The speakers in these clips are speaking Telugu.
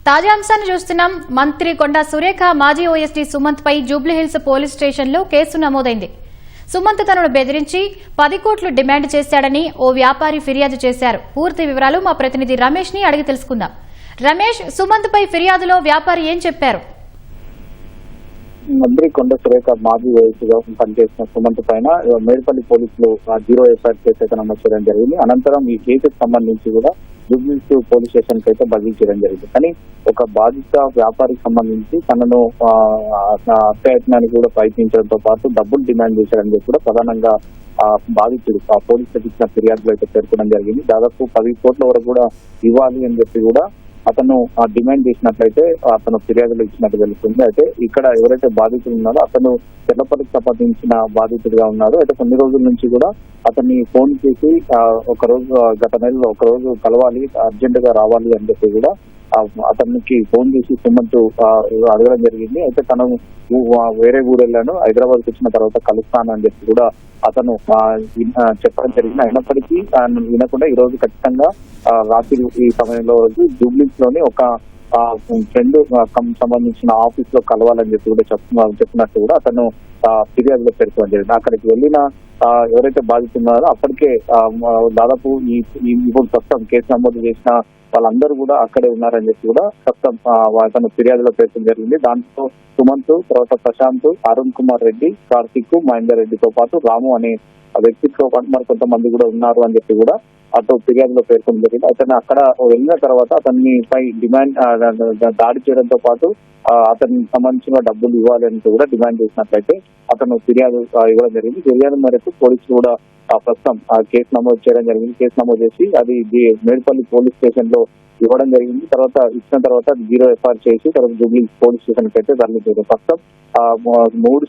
తాజా అంశాన్ని చూస్తున్నాం. మంత్రి కొండా సురేఖ మాజీ ఓఎస్డీ సుమంత్ పై జూబ్లీహిల్స్ పోలీస్ స్టేషన్లో కేసు నమోదైంది. సుమంత్ తనను బెదిరించి 10 కోట్లు డిమాండ్ చేశాడని ఓ వ్యాపారి ఫిర్యాదు చేశారు. పూర్తి వివరాలు మా ప్రతినిధి రమేష్ ని అడిగి తెలుసుకుందాం. రమేష్, సుమంత్ పై ఫిర్యాదులో వ్యాపారి ఏం చెప్పారు? మంత్రి కొండ సురేఖ మాజీ ఓఎస్డీగా పనిచేసిన సుమంత్ పైన మేడ్పల్లి పోలీసులు 0 ఎఫ్ఐఆర్ కేసు అయితే నమోదు చేయడం జరిగింది. అనంతరం ఈ కేసుకు సంబంధించి కూడా జూబ్లీహిల్స్ పోలీస్ స్టేషన్ కి అయితే బదిలీ చేయడం జరిగింది. కానీ ఒక బాధిత వ్యాపారికి సంబంధించి తనను హత్యాయత్నానికి కూడా ప్రయత్నించడంతో పాటు డబ్బులు డిమాండ్ చేశారని చెప్పి కూడా ప్రధానంగా బాధితుడు పోలీసులకు ఇచ్చిన ఫిర్యాదులో అయితే పేర్కొనడం జరిగింది. దాదాపు 10 కోట్ల వరకు కూడా ఇవ్వాలి అని చెప్పి కూడా అతను డిమాండ్ చేసినట్లయితే అతను ఫిర్యాదులు ఇచ్చినట్టు తెలుస్తుంది. అయితే ఇక్కడ ఎవరైతే బాధితులు ఉన్నారో అతను తెల్లపల్లికి సంబంధించిన బాధితుడిగా ఉన్నాడు. అయితే కొన్ని రోజుల నుంచి కూడా అతన్ని ఫోన్ చేసి గత నెలలో ఒక రోజు కలవాలి, అర్జెంట్ గా రావాలి అని చెప్పి కూడా అతనికి ఫోన్ చేసి సుమంత్ అడగడం జరిగింది. అయితే తను వేరే ఊరు వెళ్ళాను, హైదరాబాద్ కి వచ్చిన తర్వాత కలుస్తాను అని చెప్పి కూడా అతను చెప్పడం జరిగింది. అయినప్పటికీ వినకుండా ఈ రోజు ఖచ్చితంగా రాత్రి ఈ సమయంలో జూబ్లీస్ లోని ఒక ఫ్రెండ్ సంబంధించిన ఆఫీస్ లో కలవాలని చెప్పి కూడా చెప్పినట్టు కూడా అతను ఫిర్యాదులో పేర్కొనడం జరిగింది. అక్కడికి వెళ్ళిన ఎవరైతే బాధితున్నారో అప్పటికే దాదాపు ఇప్పుడు ప్రస్తుతం కేసు నమోదు చేసిన వాళ్ళందరూ కూడా అక్కడే ఉన్నారని చెప్పి కూడా ప్రస్తుతం అతను ఫిర్యాదులో పేర్కొనడం జరిగింది. దాంట్లో సుమంత్, తర్వాత ప్రశాంత్, అరుణ్ కుమార్ రెడ్డి, కార్తిక్, మహేందర్ రెడ్డితో పాటు రాము అనే వ్యక్తితో పాటు మరి కొంతమంది కూడా ఉన్నారు అని చెప్పి కూడా అటు ఫిర్యాదులో పేర్కొనడం జరిగింది. అతను అక్కడ వెళ్ళిన తర్వాత అతన్ని పై దాడి చేయడంతో పాటు అతనికి సంబంధించిన డబ్బులు ఇవ్వాలి అని కూడా డిమాండ్ చేసినట్లయితే అతను ఫిర్యాదు ఇవ్వడం జరిగింది. ఫిర్యాదు మేరకు పోలీసులు కూడా ప్రస్తుతం కేసు నమోదు చేయడం జరిగింది. కేసు నమోదు చేసి అది మేడ్పల్లి పోలీస్ స్టేషన్ లో ఇవ్వడం జరిగింది. తర్వాత ఇచ్చిన తర్వాత 0 ఎఫ్ఐఆర్ చేసి తర్వాత జూబ్లీహిల్స్ పోలీస్ స్టేషన్ కి అయితే తరలించారు. ప్రస్తుతం 2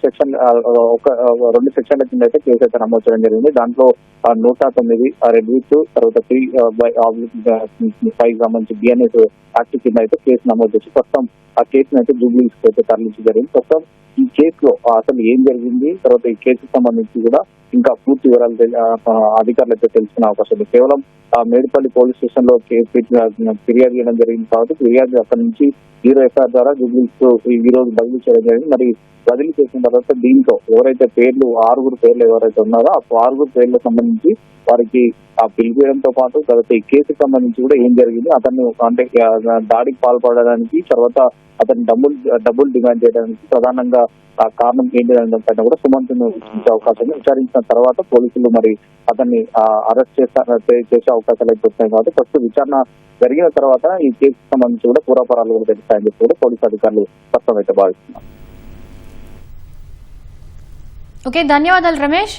సెక్షన్ల కింద అయితే కేసు అయితే నమోదు చేయడం జరిగింది. దాంట్లో 109 రెడ్ విత్ తర్వాత 3/5 సంబంధించి బిఎన్ఎస్ యాక్ట్ కింద అయితే కేసు నమోదు చేసి ప్రస్తుతం ఆ కేసును అయితే జూబ్లీహిల్స్ అయితే తరలించడం జరిగింది. ప్రస్తుతం ఈ కేసులో అసలు ఏం జరిగింది, తర్వాత ఈ కేసుకు సంబంధించి కూడా ఇంకా పూర్తి వివరాలు అధికారులు అయితే తెలుసుకునే అవకాశం ఉంది. కేవలం మేడ్పల్లి పోలీస్ స్టేషన్ లో ఫిర్యాదు చేయడం జరిగింది కాబట్టి ఫిర్యాదు అక్కడి నుంచి 0 ఎఫ్ఐఆర్ ద్వారా జూబ్లీహిల్స్ ఈ రోజు బదిలీ చేయడం జరిగింది. మరి బదిలీ చేసిన తర్వాత దీంట్లో ఎవరైతే 6 పేర్లు ఎవరైతే ఉన్నారో ఆ 6 పేర్లకు సంబంధించి వారికి పిలిపించడంతో పాటు తర్వాత ఈ కేసుకు సంబంధించి కూడా ఏం జరిగింది, అతన్ని అంటే దాడికి పాల్పడడానికి తర్వాత అతని డబ్బులు డిమాండ్ చేయడానికి ప్రధానంగా కారణం ఏంటి అనే పైన కూడా సుమంత్ విచారించే అవకాశం విచారించిన తర్వాత పోలీసులు మరి అతన్ని అరెస్ట్ చేసే అవకాశాలు అయితే వస్తాయి. కాబట్టి ఫస్ట్ విచారణ జరిగిన తర్వాత ఈ కేసుకు సంబంధించి కూడా పూర్వాపరాలు కూడా తెలుస్తాయని చెప్పి కూడా పోలీసు అధికారులు ప్రస్తుతం అయితే భావిస్తున్నారు. ఓకే, ధన్యవాదాలు రమేష్.